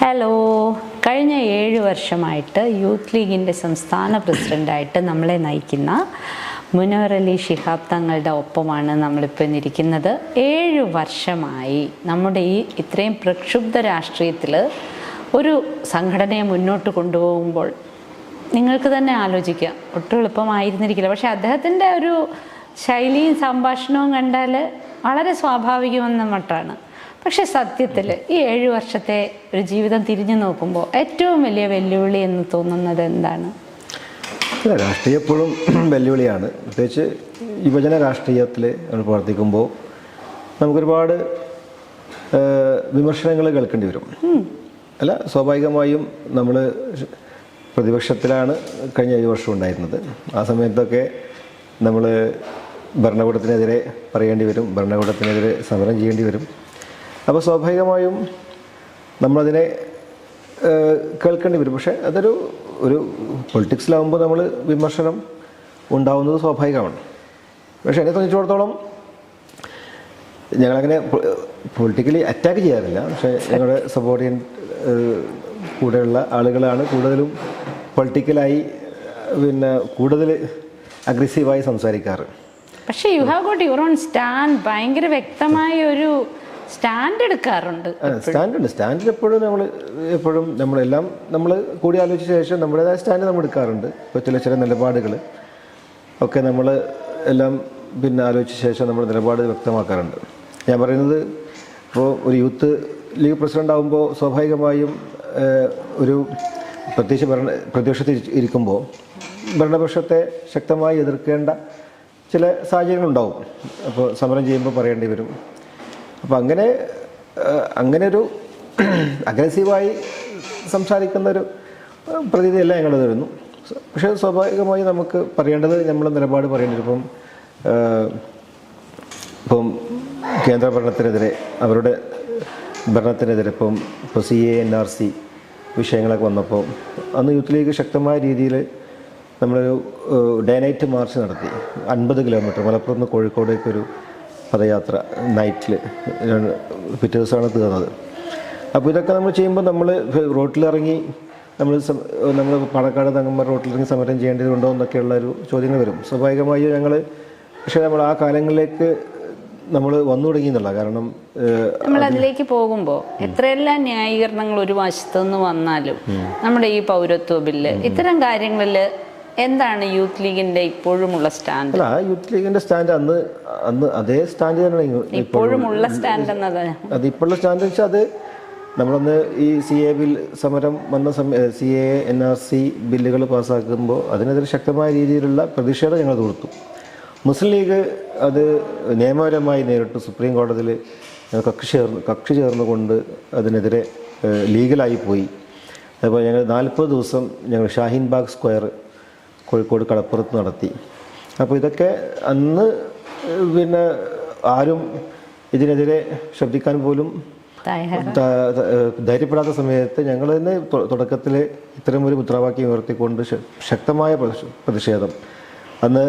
Hello. കഴിഞ്ഞ 7 വർഷമായിട്ട് youth ലീഗിൻ്റെ സംസ്ഥാന പ്രസിഡൻ്റായിട്ട് നമ്മളെ നയിക്കുന്ന മുനവർ അലി ശിഹാബ് തങ്ങളുടെ ഒപ്പമാണ് നമ്മളിപ്പോൾ ഇന്നിരിക്കുന്നത്. 7 വർഷമായി നമ്മുടെ ഈ ഇത്രയും പ്രക്ഷുബ്ധ രാഷ്ട്രീയത്തിൽ ഒരു സംഘടനയെ മുന്നോട്ട് കൊണ്ടുപോകുമ്പോൾ നിങ്ങൾക്ക് തന്നെ ആലോചിക്കാം, ഒട്ടും എളുപ്പമായിരുന്നിരിക്കില്ല. പക്ഷേ അദ്ദേഹത്തിൻ്റെ ഒരു ശൈലിയും സംഭാഷണവും കണ്ടാൽ വളരെ സ്വാഭാവികമെന്ന മട്ടാണ്. പക്ഷെ സത്യത്തിൽ ഈ 7 വർഷത്തെ ഒരു ജീവിതം തിരിഞ്ഞു നോക്കുമ്പോൾ ഏറ്റവും വലിയ വെല്ലുവിളി എന്ന് തോന്നുന്നത് എന്താണ്? രാഷ്ട്രീയം എപ്പോഴും വെല്ലുവിളിയാണ്. പ്രത്യേകിച്ച് യുവജന രാഷ്ട്രീയത്തിൽ നമ്മൾ പ്രവർത്തിക്കുമ്പോൾ നമുക്കൊരുപാട് വിമർശനങ്ങൾ കേൾക്കേണ്ടി വരും. അല്ല, സ്വാഭാവികമായും നമ്മൾ പ്രതിപക്ഷത്തിലാണ് കഴിഞ്ഞ 7 വർഷം ഉണ്ടായിരുന്നത്. ആ സമയത്തൊക്കെ നമ്മൾ ഭരണകൂടത്തിനെതിരെ പറയേണ്ടി വരും, ഭരണകൂടത്തിനെതിരെ സമരം ചെയ്യേണ്ടി വരും. അപ്പോൾ സ്വാഭാവികമായും നമ്മളതിനെ കേൾക്കേണ്ടി വരും. പക്ഷേ അതൊരു പൊളിറ്റിക്സിലാവുമ്പോൾ നമ്മൾ വിമർശനം ഉണ്ടാവുന്നത് സ്വാഭാവികമാണ്. പക്ഷേ എന്നെ സംബന്ധിച്ചിടത്തോളം ഞങ്ങളങ്ങനെ പൊളിറ്റിക്കലി അറ്റാക്ക് ചെയ്യാറില്ല. പക്ഷേ ഞങ്ങളുടെ സബോർഡിനേറ്റ് കൂടെയുള്ള ആളുകളാണ് കൂടുതലും പൊളിറ്റിക്കലായി കൂടുതൽ അഗ്രസീവായി സംസാരിക്കാറ്. പക്ഷേ you have got your own stand. ഭയങ്കര വ്യക്തമായ ഒരു സ്റ്റാൻഡ് എടുക്കാറുണ്ട്. സ്റ്റാൻഡിൽ എപ്പോഴും നമ്മളെല്ലാം നമ്മൾ കൂടി ആലോചിച്ച ശേഷം നമ്മുടേതായ സ്റ്റാൻഡ് നമ്മൾ എടുക്കാറുണ്ട്. ഇപ്പോൾ ചില നിലപാടുകൾ ഒക്കെ നമ്മൾ എല്ലാം ആലോചിച്ച ശേഷം നമ്മൾ നിലപാട് വ്യക്തമാക്കാറുണ്ട്. ഞാൻ പറയുന്നത്, ഇപ്പോൾ ഒരു യൂത്ത് ലീഗ് പ്രസിഡൻ്റ് ആകുമ്പോൾ സ്വാഭാവികമായും ഒരു പ്രതിപക്ഷത്തിൽ ഇരിക്കുമ്പോൾ ഭരണപക്ഷത്തെ ശക്തമായി എതിർക്കേണ്ട ചില സാഹചര്യങ്ങളുണ്ടാവും. അപ്പോൾ സമരം ചെയ്യുമ്പോൾ പറയേണ്ടി വരും. അപ്പോൾ അങ്ങനെ ഒരു അഗ്രസീവായി സംസാരിക്കുന്നൊരു പ്രതീതിയല്ല ഞങ്ങളത് വരുന്നു. പക്ഷേ സ്വാഭാവികമായി നമുക്ക് പറയേണ്ടത് നമ്മളെ നിലപാട് പറയേണ്ടി വരും. ഇപ്പം കേന്ദ്ര ഭരണത്തിനെതിരെ, അവരുടെ ഭരണത്തിനെതിരെ ഇപ്പോൾ CA NRC വിഷയങ്ങളൊക്കെ വന്നപ്പോൾ അന്ന് യൂത്ത് ലീഗ് ശക്തമായ രീതിയിൽ നമ്മളൊരു ഡേ നൈറ്റ് മാർച്ച് നടത്തി. 50 കിലോമീറ്റർ മലപ്പുറത്ത് നിന്ന് കോഴിക്കോടേക്കൊരു പദയാത്ര നൈറ്റിൽ പിറ്റേ ദിവസമാണ് തീർന്നത്. അപ്പോൾ ഇതൊക്കെ നമ്മൾ ചെയ്യുമ്പോൾ നമ്മൾ റോട്ടിലിറങ്ങി നമ്മൾ പാണക്കാട് തങ്ങന്മാർ റോട്ടിലിറങ്ങി സമരം ചെയ്യേണ്ടതുണ്ടോ എന്നൊക്കെയുള്ളൊരു ചോദ്യങ്ങൾ വരും. സ്വാഭാവികമായും പക്ഷേ നമ്മൾ ആ കാലങ്ങളിലേക്ക് നമ്മൾ വന്നു തുടങ്ങി എന്നുള്ള കാരണം നമ്മൾ അതിലേക്ക് പോകുമ്പോൾ എത്രയെല്ലാം ന്യായീകരണങ്ങൾ ഒരു വശത്തുനിന്ന് വന്നാലും നമ്മുടെ ഈ പൗരത്വ ബില്ല്, ഇത്തരം കാര്യങ്ങളിൽ എന്താണ് യൂത്ത് ലീഗിന്റെ ഇപ്പോഴുമുള്ള സ്റ്റാൻഡ്? അല്ല, യൂത്ത് ലീഗിന്റെ സ്റ്റാൻഡ് അന്ന് അതേ സ്റ്റാൻഡ് തന്നെയാണ് ഇപ്പോഴുമുള്ള സ്റ്റാൻഡ് എന്നത്. അത് ഇപ്പോഴുള്ള സ്റ്റാൻഡ് വെച്ചാൽ അത് നമ്മളന്ന് ഈ CA ബിൽ സമരം വന്ന CA NRC ബില്ലുകൾ പാസ്സാക്കുമ്പോൾ അതിനെതിരെ ശക്തമായ രീതിയിലുള്ള പ്രതിഷേധം ഞങ്ങൾ കൊടുത്തു. മുസ്ലിം ലീഗ് അത് നിയമപരമായി നേരിട്ട് സുപ്രീം കോടതിയിൽ കക്ഷി ചേർന്നുകൊണ്ട് അതിനെതിരെ ലീഗലായി പോയി. അപ്പോൾ ഞങ്ങൾ 40 ദിവസം ഞങ്ങൾ ഷാഹീൻ ബാഗ് സ്ക്വയർ കോഴിക്കോട് കടപ്പുറത്ത് നടത്തി. അപ്പോൾ ഇതൊക്കെ അന്ന് ആരും ഇതിനെതിരെ ശബ്ദിക്കാൻ പോലും ധൈര്യപ്പെടാത്ത സമയത്ത് ഞങ്ങൾ തന്നെ തുടക്കത്തിൽ ഇത്തരം ഒരു മുദ്രാവാക്യം ഉയർത്തിക്കൊണ്ട് ശക്തമായ പ്രതിഷേധം അന്ന്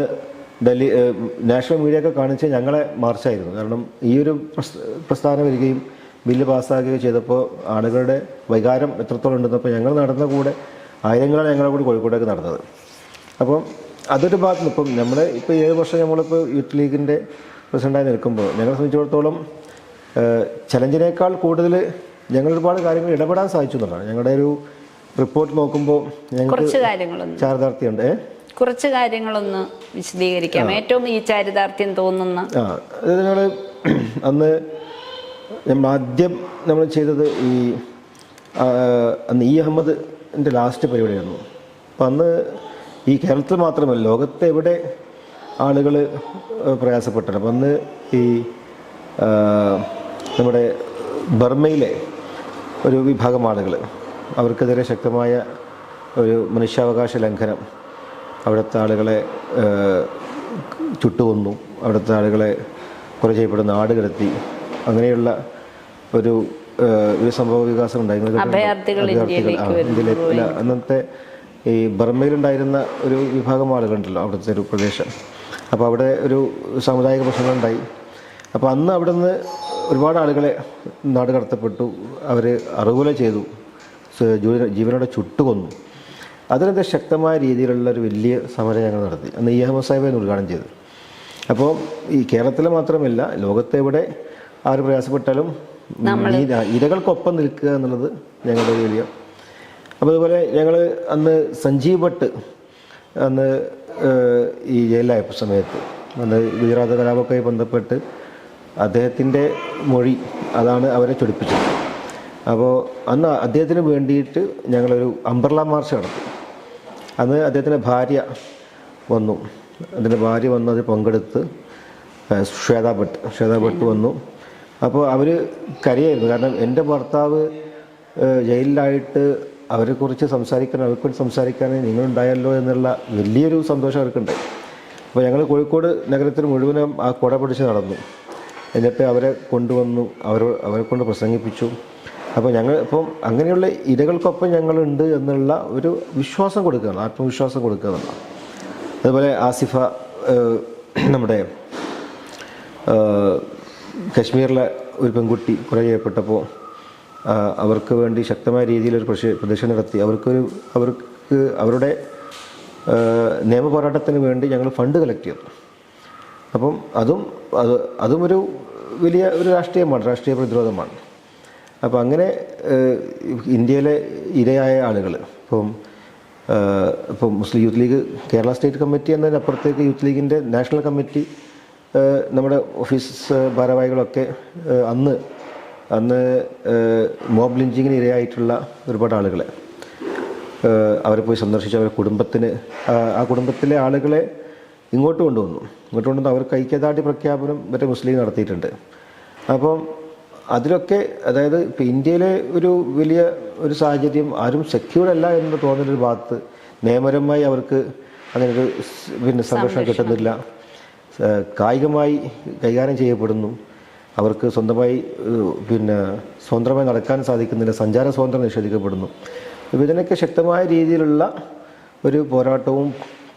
ഡൽഹി നാഷണൽ മീഡിയ ഒക്കെ കാണിച്ച് ഞങ്ങളെ മാർച്ചായിരുന്നു. കാരണം ഈ ഒരു പ്രസ്ഥാനം വരികയും ബില്ല് പാസ്സാക്കുകയും ചെയ്തപ്പോൾ ആളുകളുടെ വികാരം എത്രത്തോളം ഉണ്ടെന്നപ്പോൾ ഞങ്ങൾ നടന്ന കൂടെ ആയിരങ്ങളാണ് ഞങ്ങളെ കൂടി കോഴിക്കോടേക്ക് നടന്നത്. അപ്പം അതൊരു ഭാഗത്ത് നിന്ന് ഇപ്പോൾ 7 വർഷം നമ്മളിപ്പോൾ യൂത്ത് ലീഗിൻ്റെ പ്രസിഡൻ്റായി നിൽക്കുമ്പോൾ ഞങ്ങളെ സംബന്ധിച്ചിടത്തോളം ചലഞ്ചിനേക്കാൾ കൂടുതൽ ഞങ്ങൾ ഒരുപാട് കാര്യങ്ങൾ ഇടപെടാൻ സാധിച്ചു എന്നുള്ളതാണ്. ഞങ്ങളുടെ ഒരു റിപ്പോർട്ട് നോക്കുമ്പോൾ ഞങ്ങൾക്ക് ചാരിതാർത്ഥ്യമുണ്ട്. കുറച്ച് കാര്യങ്ങളൊന്ന് വിശദീകരിക്കാം, ഏറ്റവും ഈ ചാരിതാർത്ഥ്യം തോന്നുന്ന. അതായത് അന്ന് നമ്മൾ ആദ്യം ചെയ്തത് അന്ന് അഹമ്മദിൻ്റെ ലാസ്റ്റ് പരിപാടിയായിരുന്നു. അപ്പം അന്ന് ഈ കേരളത്തിൽ മാത്രമല്ല, ലോകത്തെ എവിടെ ആളുകൾ പ്രയാസപ്പെട്ടത്. അപ്പം അന്ന് നമ്മുടെ ബർമയിലെ ഒരു വിഭാഗം ആളുകൾ, അവർക്കെതിരെ ശക്തമായ ഒരു മനുഷ്യാവകാശ ലംഘനം, അവിടുത്തെ ആളുകളെ ചുട്ടുകൊന്നു, അവിടുത്തെ ആളുകളെ കൊല ചെയ്യപ്പെടുന്ന നാട് കടത്തി, അങ്ങനെയുള്ള ഒരു സംഭവ വികാസം ഉണ്ടായിരുന്നു. ഇന്ത്യയിലെ അന്നത്തെ ഈ ബർമയിലുണ്ടായിരുന്ന ഒരു വിഭാഗം ആളുകളുണ്ടല്ലോ, അവിടുത്തെ ഒരു പ്രദേശം. അപ്പോൾ അവിടെ ഒരു സാമുദായിക പ്രശ്നങ്ങളുണ്ടായി. അപ്പോൾ അന്ന് അവിടെ നിന്ന് ഒരുപാട് ആളുകളെ നാട് കടത്തപ്പെട്ടു, അവർ അറുകൊല ചെയ്തു. ജീവനോടെ ചുട്ടുകൊന്നു. അതിനെതിരെ ശക്തമായ രീതിയിലുള്ള ഒരു വലിയ സമരം ഞങ്ങൾ നടത്തി. അന്ന് അഹമ്മദ് സാഹിബായിരുന്നു ഉദ്ഘാടനം ചെയ്തത്. അപ്പോൾ ഈ കേരളത്തിൽ മാത്രമല്ല, ലോകത്തെവിടെ ആര് പ്രയാസപ്പെട്ടാലും ഇരകൾക്കൊപ്പം നിൽക്കുക എന്നുള്ളത് ഞങ്ങളുടെ ഒരു വലിയ. അപ്പോൾ അതുപോലെ ഞങ്ങൾ അന്ന് സഞ്ജീവ് ഭട്ട് അന്ന് ഈ ജയിലിലായ സമയത്ത് അന്ന് ഗുജറാത്ത് കലാപവുമായി ബന്ധപ്പെട്ട് അദ്ദേഹത്തിൻ്റെ മൊഴി അതാണ് അവരെ ചൊടിപ്പിച്ചത്. അപ്പോൾ അന്ന് അദ്ദേഹത്തിന് വേണ്ടിയിട്ട് ഞങ്ങളൊരു അംബ്രല മാർച്ച് നടത്തി. അന്ന് അദ്ദേഹത്തിൻ്റെ ഭാര്യ വന്നു. അതിൻ്റെ ഭാര്യ വന്ന് അതിൽ പങ്കെടുത്ത് ശ്വേതാ ഭട്ട് വന്നു. അപ്പോൾ അവർ കരയായിരുന്നു. കാരണം എൻ്റെ ഭർത്താവ് ജയിലിലായിട്ട് അവരെക്കുറിച്ച് സംസാരിക്കാൻ, അവർക്കുവേണ്ടി സംസാരിക്കാൻ നിങ്ങളുണ്ടായല്ലോ എന്നുള്ള വലിയൊരു സന്തോഷം അവർക്കുണ്ടായി. അപ്പോൾ ഞങ്ങൾ കോഴിക്കോട് നഗരത്തിൽ മുഴുവനും ആ കുട പിടിച്ച് നടന്നു. എന്നിട്ട് അവരെ കൊണ്ടുവന്നു, അവരെ കൊണ്ട് പ്രസംഗിപ്പിച്ചു. അപ്പോൾ ഞങ്ങൾ ഇപ്പം അങ്ങനെയുള്ള ഇരകൾക്കൊപ്പം ഞങ്ങളുണ്ട് എന്നുള്ള ഒരു വിശ്വാസം കൊടുക്കുകയാണ്, ആത്മവിശ്വാസം കൊടുക്കുക എന്നുള്ളതാണ്. അതുപോലെ ആസിഫ, നമ്മുടെ കശ്മീരിലെ ഒരു പെൺകുട്ടി കൊല ചെയ്യപ്പെട്ടപ്പോൾ അവർക്ക് വേണ്ടി ശക്തമായ രീതിയിലൊരു പ്രതിഷേധം നടത്തി. അവർക്ക് അവരുടെ നിയമ പോരാട്ടത്തിന് വേണ്ടി ഞങ്ങൾ ഫണ്ട് കളക്ട് ചെയ്തു. അപ്പം അതും ഒരു വലിയ ഒരു രാഷ്ട്രീയ പ്രതിരോധമാണ്. അപ്പോൾ അങ്ങനെ ഇന്ത്യയിലെ ഇരയായ ആളുകൾ ഇപ്പം മുസ്ലിം യൂത്ത് ലീഗ് കേരള സ്റ്റേറ്റ് കമ്മിറ്റി എന്നതിനപ്പുറത്തേക്ക് യൂത്ത് ലീഗിൻ്റെ നാഷണൽ കമ്മിറ്റി, നമ്മുടെ ഓഫീസ് ഭാരവാഹികളൊക്കെ അന്ന് മോബ് ലിഞ്ചിങ്ങിന് ഇരയായിട്ടുള്ള ഒരുപാട് ആളുകളെ അവരെ പോയി സന്ദർശിച്ച് അവരുടെ കുടുംബത്തിലെ ആളുകളെ ഇങ്ങോട്ട് കൊണ്ടുവന്ന് അവർക്ക് ഐക്യദാർഢ്യ പ്രഖ്യാപനം വരെ മുസ്ലിം നടത്തിയിട്ടുണ്ട്. അപ്പം അതിലൊക്കെ, അതായത് ഇപ്പോൾ ഇന്ത്യയിലെ ഒരു വലിയ ഒരു സാഹചര്യം ആരും സെക്യൂർഡ് അല്ല എന്ന് തോന്നുന്നൊരു ഭാഗത്ത് നിയമപരമായി അവർക്ക് അങ്ങനൊരു സംരക്ഷണം കിട്ടുന്നില്ല, കായികമായി കൈകാര്യം ചെയ്യപ്പെടുന്നു, അവർക്ക് സ്വതന്ത്രമായി നടക്കാൻ സാധിക്കുന്നില്ല, സഞ്ചാര സ്വാതന്ത്ര്യം നിഷേധിക്കപ്പെടുന്നു. അപ്പോൾ ഇതിനൊക്കെ ശക്തമായ രീതിയിലുള്ള ഒരു പോരാട്ടവും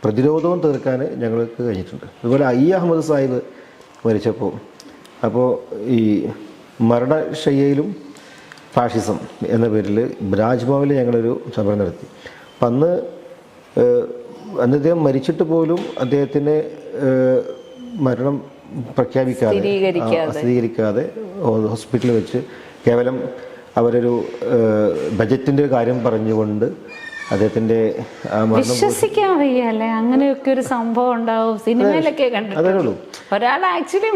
പ്രതിരോധവും തീർക്കാൻ ഞങ്ങൾക്ക് കഴിഞ്ഞിട്ടുണ്ട്. അതുപോലെ അഹമ്മദ് സാഹിബ് മരിച്ചപ്പോൾ ഈ മരണശയ്യയിലും ഫാഷിസം എന്ന പേരിൽ രാജ്ഭവനിൽ ഞങ്ങളൊരു സമരം നടത്തി. അപ്പം അന്ന് അദ്ദേഹം മരിച്ചിട്ട് പോലും അദ്ദേഹത്തിന് മരണം സ്ഥിരീകരിക്കാതെ ഹോസ്പിറ്റലിൽ വെച്ച് കേവലം അവരൊരു ബജറ്റിൻ്റെ കാര്യം പറഞ്ഞുകൊണ്ട് അദ്ദേഹത്തിൻ്റെ വിശ്വസിക്കാൻ വയ്യല്ലേ അങ്ങനെയൊക്കെ ഒരു സംഭവം ഉണ്ടാവും. സിനിമയിലൊക്കെ കണ്ടിട്ടുള്ളൂ. ഒരാൾ ആക്ച്വലി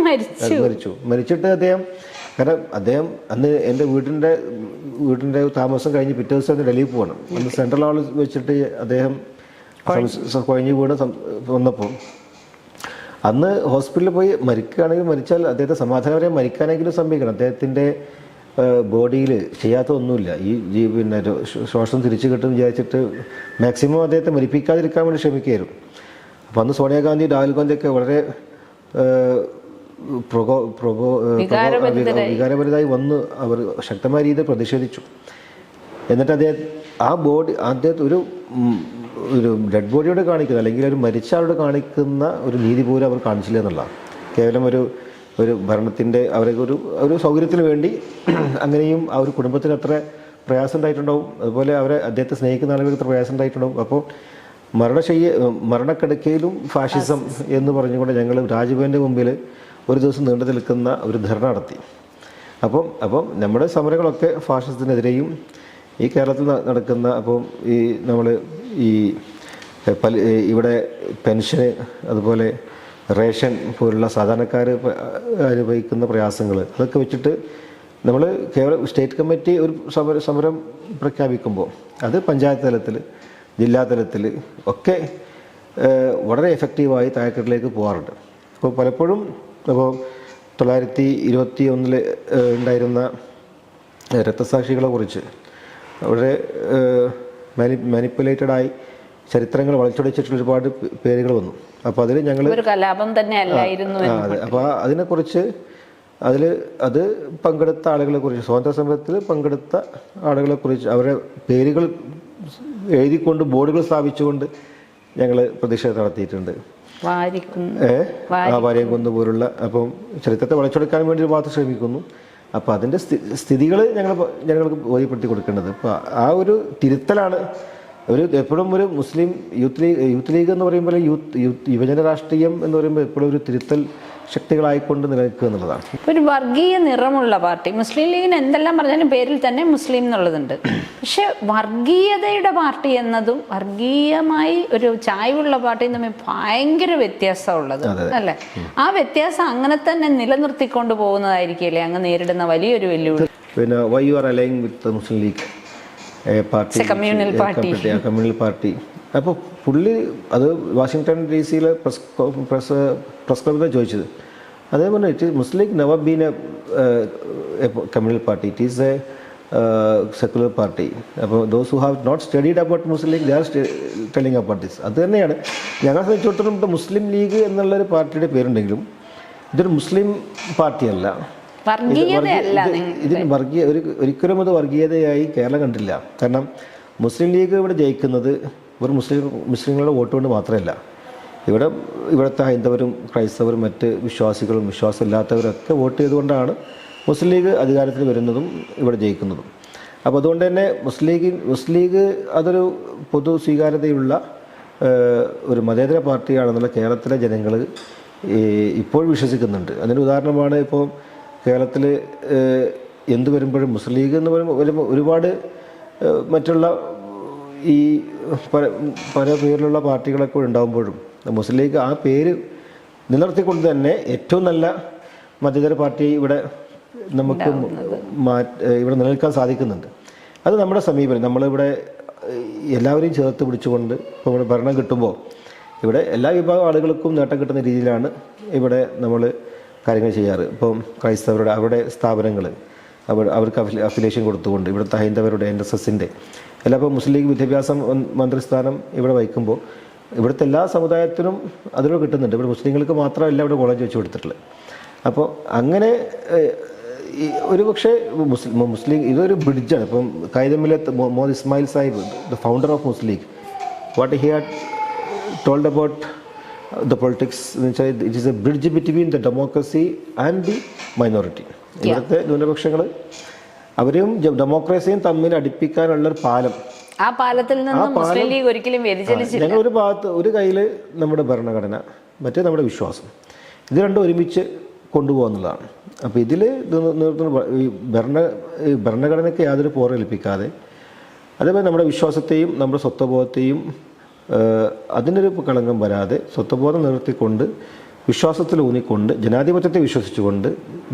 മരിച്ചിട്ട് അദ്ദേഹം അന്ന് എൻ്റെ വീടിൻ്റെ താമസം കഴിഞ്ഞ് പിറ്റേ ദിവസം ഡൽഹിയിൽ പോകണം. അന്ന് സെൻട്രൽ ഹാളിൽ വെച്ചിട്ട് അദ്ദേഹം കുഴഞ്ഞു വീണ് വന്നപ്പോൾ അന്ന് ഹോസ്പിറ്റലിൽ പോയി മരിച്ചാൽ അദ്ദേഹത്തെ സമാധാനപരമായി മരിക്കാനെങ്കിലും സംഭവിക്കണം. അദ്ദേഹത്തിൻ്റെ ബോഡിയിൽ ചെയ്യാത്തൊന്നുമില്ല. ശ്വാസം തിരിച്ചു കിട്ടും വിചാരിച്ചിട്ട് മാക്സിമം അദ്ദേഹത്തെ മരിപ്പിക്കാതിരിക്കാൻ വേണ്ടി ശ്രമിക്കുകയായിരുന്നു. അപ്പോൾ അന്ന് സോണിയാഗാന്ധി, രാഹുൽ ഗാന്ധിയൊക്കെ വളരെ വികാരഭരിതമായി വന്ന് അവർ ശക്തമായ രീതിയിൽ പ്രതിഷേധിച്ചു. എന്നിട്ട് അദ്ദേഹത്തെ ഒരു ഡെഡ് ബോഡിയോട് കാണിക്കുന്ന, അല്ലെങ്കിൽ ഒരു മരിച്ച ആളോട് കാണിക്കുന്ന ഒരു നീതി പോലും അവർ കാണിച്ചില്ല എന്നുള്ളതാണ്. കേവലം ഒരു ഭരണത്തിൻ്റെ അവർക്ക് ഒരു സൗകര്യത്തിന് വേണ്ടി അങ്ങനെയും ആ ഒരു കുടുംബത്തിന് അത്ര പ്രയാസം ഉണ്ടായിട്ടുണ്ടാവും. അതുപോലെ അദ്ദേഹത്തെ സ്നേഹിക്കുന്ന ആളുകൾക്ക് അത്ര പ്രയാസം ഉണ്ടായിട്ടുണ്ടാവും. അപ്പോൾ മരണക്കിടക്കയിലും ഫാഷിസം എന്ന് പറഞ്ഞുകൊണ്ട് ഞങ്ങൾ രാജ്ഭവൻ്റെ മുമ്പിൽ ഒരു ദിവസം നീണ്ടു നിൽക്കുന്ന ഒരു ധർണ നടത്തി. അപ്പം നമ്മുടെ സമരങ്ങളൊക്കെ ഫാഷിസത്തിനെതിരെയും ഈ കേരളത്തിൽ നടക്കുന്ന നമ്മൾ ഇവിടെ പെൻഷന്, അതുപോലെ റേഷൻ പോലുള്ള സാധാരണക്കാർ അനുഭവിക്കുന്ന പ്രയാസങ്ങൾ, അതൊക്കെ വെച്ചിട്ട് നമ്മൾ കേവലം സ്റ്റേറ്റ് കമ്മിറ്റി ഒരു സമരം പ്രഖ്യാപിക്കുമ്പോൾ അത് പഞ്ചായത്ത് തലത്തിൽ, ജില്ലാ തലത്തിൽ ഒക്കെ വളരെ എഫക്റ്റീവായി താഴെക്കെട്ടിലേക്ക് പോകാറുണ്ട്. അപ്പോൾ പലപ്പോഴും 1921 ഉണ്ടായിരുന്ന രക്തസാക്ഷികളെ കുറിച്ച് വളരെ മാനിപ്പുലേറ്റഡായി ചരിത്രങ്ങൾ വളച്ചൊടിച്ചിട്ടുള്ള ഒരുപാട് പേരുകൾ വന്നു. അപ്പോൾ അതിൽ ഞങ്ങൾ കലാപം തന്നെ അല്ലായിരുന്നു. അതെ, അപ്പോൾ അതിനെക്കുറിച്ച് അത് പങ്കെടുത്ത ആളുകളെക്കുറിച്ച്, സ്വാതന്ത്ര്യ സമരത്തിൽ പങ്കെടുത്ത ആളുകളെക്കുറിച്ച് അവരുടെ പേരുകൾ എഴുതിക്കൊണ്ട് ബോർഡുകൾ സ്ഥാപിച്ചുകൊണ്ട് ഞങ്ങൾ പ്രതിഷേധം നടത്തിയിട്ടുണ്ട്. വാര്യംകുന്ന് പോലുള്ള. അപ്പം ചരിത്രത്തെ വളച്ചൊടുക്കാൻ വേണ്ടി ഒരു ഭാഗത്ത് ശ്രമിക്കുന്നു, അപ്പോൾ അതിൻ്റെ സ്ഥിതികൾ ഞങ്ങൾക്ക് ബോധ്യപ്പെടുത്തി കൊടുക്കേണ്ടത്. ഇപ്പോൾ ആ ഒരു തിരുത്തലാണ് എപ്പോഴും ഒരു മുസ്ലിം യൂത്ത് ലീഗ് എന്ന് പറയുമ്പോൾ യുവജന രാഷ്ട്രീയം എന്ന് പറയുമ്പോൾ എപ്പോഴും ഒരു തിരുത്തൽ ശക്തികളായിക്കൊണ്ട് നിലനിൽക്കുക എന്നുള്ളതാണ്. ഒരു വർഗീയ നിറമുള്ള പാർട്ടി മുസ്ലിം ലീഗിന് എന്തെല്ലാം പറഞ്ഞാലും പേരിൽ തന്നെ മുസ്ലിം എന്നുള്ളതുണ്ട്. പക്ഷെ വർഗീയതയുടെ പാർട്ടി എന്നതും വർഗീയമായി ഒരു ചായ്വുള്ള പാർട്ടിയും തമ്മിൽ ഭയങ്കര വ്യത്യാസമുള്ളത് അല്ലേ? ആ വ്യത്യാസം അങ്ങനെ തന്നെ നിലനിർത്തിക്കൊണ്ട് പോകുന്നതായിരിക്കില്ലേ അങ്ങ് നേരിടുന്ന വലിയൊരു വെല്ലുവിളി? പിന്നെ why you are aligning with Muslim League party, communal party. അപ്പോൾ പുള്ളി അത് വാഷിങ്ടൺ DC പ്രസ് ക്ലബിൽ ചോദിച്ചത്. അതേപോലെ it is Muslim League never been a communal party, it is a secular party. അപ്പോൾ those who have not studied about Muslim League they are telling about this. അത് തന്നെയാണ് ഞങ്ങളെ സംബന്ധിച്ചിടത്തോളം. ഇപ്പോൾ മുസ്ലിം ലീഗ് എന്നുള്ളൊരു പാർട്ടിയുടെ പേരുണ്ടെങ്കിലും ഇതൊരു മുസ്ലിം പാർട്ടിയല്ല. ഇതിന് ഒരിക്കലും അത് വർഗീയതയായി കേരളം കണ്ടില്ല. കാരണം മുസ്ലിം ലീഗ് ഇവിടെ ജയിക്കുന്നത് ഒരു മുസ്ലിങ്ങളുടെ വോട്ട് കൊണ്ട് മാത്രമല്ല. ഇവിടുത്തെ ഹൈന്ദവരും ക്രൈസ്തവരും മറ്റ് വിശ്വാസികളും വിശ്വാസമില്ലാത്തവരൊക്കെ വോട്ട് ചെയ്തുകൊണ്ടാണ് മുസ്ലിം ലീഗ് അധികാരത്തിൽ വരുന്നതും ഇവിടെ ജയിക്കുന്നതും. അപ്പോൾ അതുകൊണ്ട് തന്നെ മുസ്ലിം ലീഗ് അതൊരു പൊതു സ്വീകാര്യതയുള്ള ഒരു മതേതര പാർട്ടിയാണെന്നുള്ള കേരളത്തിലെ ജനങ്ങൾ ഇപ്പോൾ വിശ്വസിക്കുന്നുണ്ട്. അതിന് ഉദാഹരണമാണ് ഇപ്പോൾ കേരളത്തിൽ എന്ത് വരുമ്പോഴും മുസ്ലിം ലീഗ് എന്ന് വരുമ്പോൾ ഒരുപാട് മറ്റുള്ള ഈ പല പേരിലുള്ള പാർട്ടികളൊക്കെ ഉണ്ടാകുമ്പോഴും മുസ്ലിം ലീഗ് ആ പേര് നിലനിർത്തിക്കൊണ്ട് തന്നെ ഏറ്റവും നല്ല മതേതര പാർട്ടി ഇവിടെ നമുക്ക് ഇവിടെ നിലനിൽക്കാൻ സാധിക്കുന്നുണ്ട്. അത് നമ്മുടെ സമീപനം. നമ്മളിവിടെ എല്ലാവരെയും ചേർത്ത് പിടിച്ചുകൊണ്ട് ഇപ്പോൾ ഇവിടെ ഭരണം കിട്ടുമ്പോൾ ഇവിടെ എല്ലാ വിഭാഗം ആളുകൾക്കും നേട്ടം കിട്ടുന്ന രീതിയിലാണ് ഇവിടെ നമ്മൾ കാര്യങ്ങൾ ചെയ്യാറ്. ഇപ്പം ക്രൈസ്തവരുടെ അവരുടെ സ്ഥാപനങ്ങൾ അവർക്ക് അഫിലിയേഷൻ കൊടുത്തുകൊണ്ട് ഇവിടുത്തെ ഹൈന്ദവരുടെ NSSൻ്റെ എല്ലാം ഇപ്പോൾ മുസ്ലിം ലീഗ് വിദ്യാഭ്യാസ മന്ത്രിസ്ഥാനം ഇവിടെ വഹിക്കുമ്പോൾ ഇവിടുത്തെ എല്ലാ സമുദായത്തിനും അതിലൂടെ കിട്ടുന്നുണ്ട്. ഇവിടെ മുസ്ലിങ്ങൾക്ക് മാത്രമല്ല ഇവിടെ കോളേജ് വെച്ച് കൊടുത്തിട്ടുള്ളത്. അപ്പോൾ അങ്ങനെ ഒരു പക്ഷേ മുസ്ലിം ഇതൊരു ബ്രിഡ്ജാണ്. ഇപ്പം കൈതമിലെ Muhammad Ismail Sahib, the founder of Muslim League, what he had told about the politics എന്ന് വെച്ചാൽ it is a bridge between the democracy and the minority. ഇവിടുത്തെ ന്യൂനപക്ഷങ്ങൾ അവരെയും ഡെമോക്രസിയും തമ്മിൽ അടുപ്പിക്കാനുള്ളൊരു പാലം. ആ പാലത്തിൽ നിന്ന് മുസ്ലിം ലീഗ് ഒരിക്കലും വ്യതിചലിച്ചില്ല. ഞങ്ങൾ ഒരു ഭാഗത്ത് ഒരു കയ്യിൽ നമ്മുടെ ഭരണഘടന, മറ്റേ നമ്മുടെ വിശ്വാസം, ഇത് രണ്ടും ഒരുമിച്ച് കൊണ്ടുപോകുന്നതാണ്. അപ്പോൾ ഇതിൽ ഈ ഭരണഘടനയ്ക്ക് യാതൊരു പോറേൽപ്പിക്കാതെ അതേപോലെ നമ്മുടെ വിശ്വാസത്തെയും നമ്മുടെ സ്വത്വബോധത്തെയും അതിനൊരു കളങ്കം വരാതെ സ്വത്വബോധം നിർത്തിക്കൊണ്ട് വിശ്വാസത്തിൽ ഊന്നിക്കൊണ്ട് ജനാധിപത്യത്തെ വിശ്വസിച്ചുകൊണ്ട്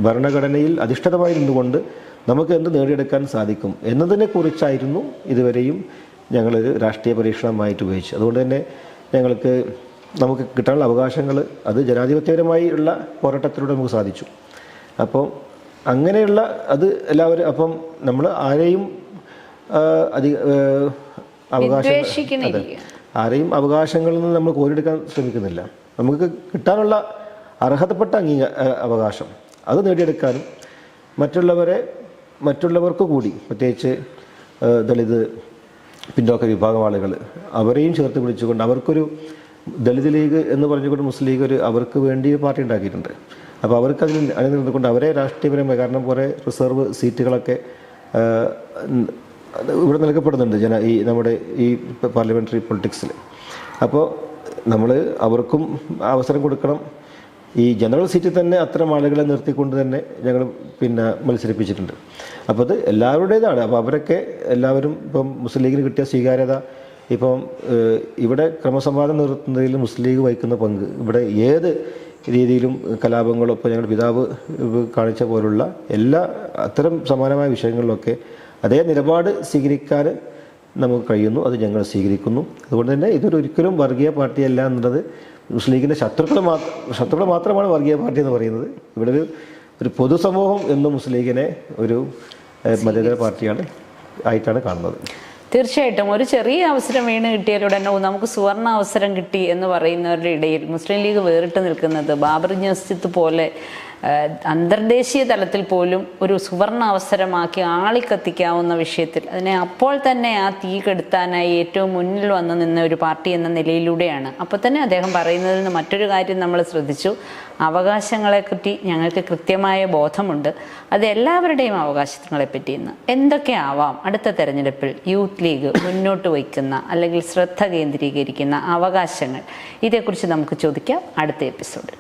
ഭരണഘടനയിൽ അധിഷ്ഠിതമായി നിന്നുകൊണ്ട് നമുക്ക് എന്ത് നേടിയെടുക്കാൻ സാധിക്കും എന്നതിനെക്കുറിച്ചായിരുന്നു ഇതുവരെയും ഞങ്ങളൊരു രാഷ്ട്രീയ പരീക്ഷണമായിട്ട് ഉപയോഗിച്ചത്. അതുകൊണ്ട് തന്നെ നമുക്ക് കിട്ടാനുള്ള അവകാശങ്ങൾ അത് ജനാധിപത്യപരമായി ഉള്ള പോരാട്ടത്തിലൂടെ നമുക്ക് സാധിച്ചു. അപ്പോൾ അങ്ങനെയുള്ള അത് എല്ലാവരും അപ്പം നമ്മൾ ആരെയും ആരെയും അവകാശങ്ങളിൽ നിന്ന് നമ്മൾ കോരിയെടുക്കാൻ ശ്രമിക്കുന്നില്ല. നമുക്ക് കിട്ടാനുള്ള അർഹതപ്പെട്ട അവകാശം അത് നേടിയെടുക്കാനും മറ്റുള്ളവർക്ക് കൂടി, പ്രത്യേകിച്ച് ദളിത് പിന്നോക്ക വിഭാഗം ആളുകൾ, അവരെയും ചേർത്ത് പിടിച്ചുകൊണ്ട് അവർക്കൊരു ദളിത് ലീഗ് എന്ന് പറഞ്ഞുകൊണ്ട് മുസ്ലിം ലീഗ് അവർക്ക് വേണ്ടി പാർട്ടി ഉണ്ടാക്കിയിട്ടുണ്ട്. അപ്പോൾ അവർക്ക് അണിനിർന്നുകൊണ്ട് അവരെ രാഷ്ട്രീയപരമായി, കാരണം കുറേ റിസർവ് സീറ്റുകളൊക്കെ ഇവിടെ നൽകപ്പെടുന്നുണ്ട് നമ്മുടെ ഈ പാർലമെൻ്ററി പൊളിറ്റിക്സിൽ. അപ്പോൾ നമ്മൾ അവർക്കും അവസരം കൊടുക്കണം. ഈ ജനറൽ സീറ്റിൽ തന്നെ അത്തരം ആളുകളെ നിർത്തിക്കൊണ്ട് തന്നെ ഞങ്ങൾ മത്സരിപ്പിച്ചിട്ടുണ്ട്. അപ്പോൾ അത് എല്ലാവരുടേതാണ്. അപ്പോൾ അവരൊക്കെ എല്ലാവരും ഇപ്പം മുസ്ലിം ലീഗിന് കിട്ടിയ സ്വീകാര്യത, ഇപ്പം ഇവിടെ ക്രമസമാധാനം നിർത്തുന്നതിൽ മുസ്ലിം ലീഗ് വഹിക്കുന്ന പങ്ക്, ഇവിടെ ഏത് രീതിയിലും കലാപങ്ങളോ ഇപ്പോൾ ഞങ്ങളുടെ പിതാവ് കാണിച്ച പോലുള്ള എല്ലാ അത്തരം സമാനമായ വിഷയങ്ങളിലൊക്കെ അതേ നിലപാട് സ്വീകരിക്കാൻ നമുക്ക് കഴിയുന്നു. അത് ഞങ്ങൾ സ്വീകരിക്കുന്നു. അതുകൊണ്ട് തന്നെ ഒരിക്കലും വർഗീയ പാർട്ടിയല്ല എന്നുള്ളത്, മുസ്ലിം ലീഗിൻ്റെ ശത്രുക്കൾ മാത്രമാണ് വർഗീയ പാർട്ടി എന്ന് പറയുന്നത്. ഇവിടെ ഒരു പൊതുസമൂഹം എന്നും മുസ്ലിം ലീഗിനെ ഒരു മതേതര പാർട്ടിയാണ് ആയിട്ടാണ് കാണുന്നത്. തീർച്ചയായിട്ടും ഒരു ചെറിയ അവസരം വീണ് കിട്ടിയാലുടനെ നമുക്ക് സുവർണ അവസരം കിട്ടി എന്ന് പറയുന്നവരുടെ ഇടയിൽ മുസ്ലിം ലീഗ് വേറിട്ട് നിൽക്കുന്നത് ബാബറി മസ്ജിദ് പോലെ അന്തർദേശീയ തലത്തിൽ പോലും ഒരു സുവർണ അവസരമാക്കി ആളിക്കത്തിക്കാവുന്ന വിഷയത്തിൽ അതിനെ അപ്പോൾ തന്നെ ആ തീ കെടുത്താനായി ഏറ്റവും മുന്നിൽ വന്നു നിന്ന ഒരു പാർട്ടി എന്ന നിലയിലൂടെയാണ്. അപ്പോൾ തന്നെ അദ്ദേഹം പറയുന്നതിൽ നിന്ന് മറ്റൊരു കാര്യം നമ്മൾ ശ്രദ്ധിച്ചു. അവകാശങ്ങളെപ്പറ്റി ഞങ്ങൾക്ക് കൃത്യമായ ബോധമുണ്ട്, അത് എല്ലാവരുടെയും അവകാശങ്ങളെപ്പറ്റി ഇന്ന് എന്തൊക്കെ ആവാം അടുത്ത തെരഞ്ഞെടുപ്പിൽ യൂത്ത് ലീഗ് മുന്നോട്ട് വയ്ക്കുന്ന അല്ലെങ്കിൽ ശ്രദ്ധ കേന്ദ്രീകരിക്കുന്ന അവകാശങ്ങൾ, ഇതേക്കുറിച്ച് നമുക്ക് ചോദിക്കാം അടുത്ത എപ്പിസോഡിൽ.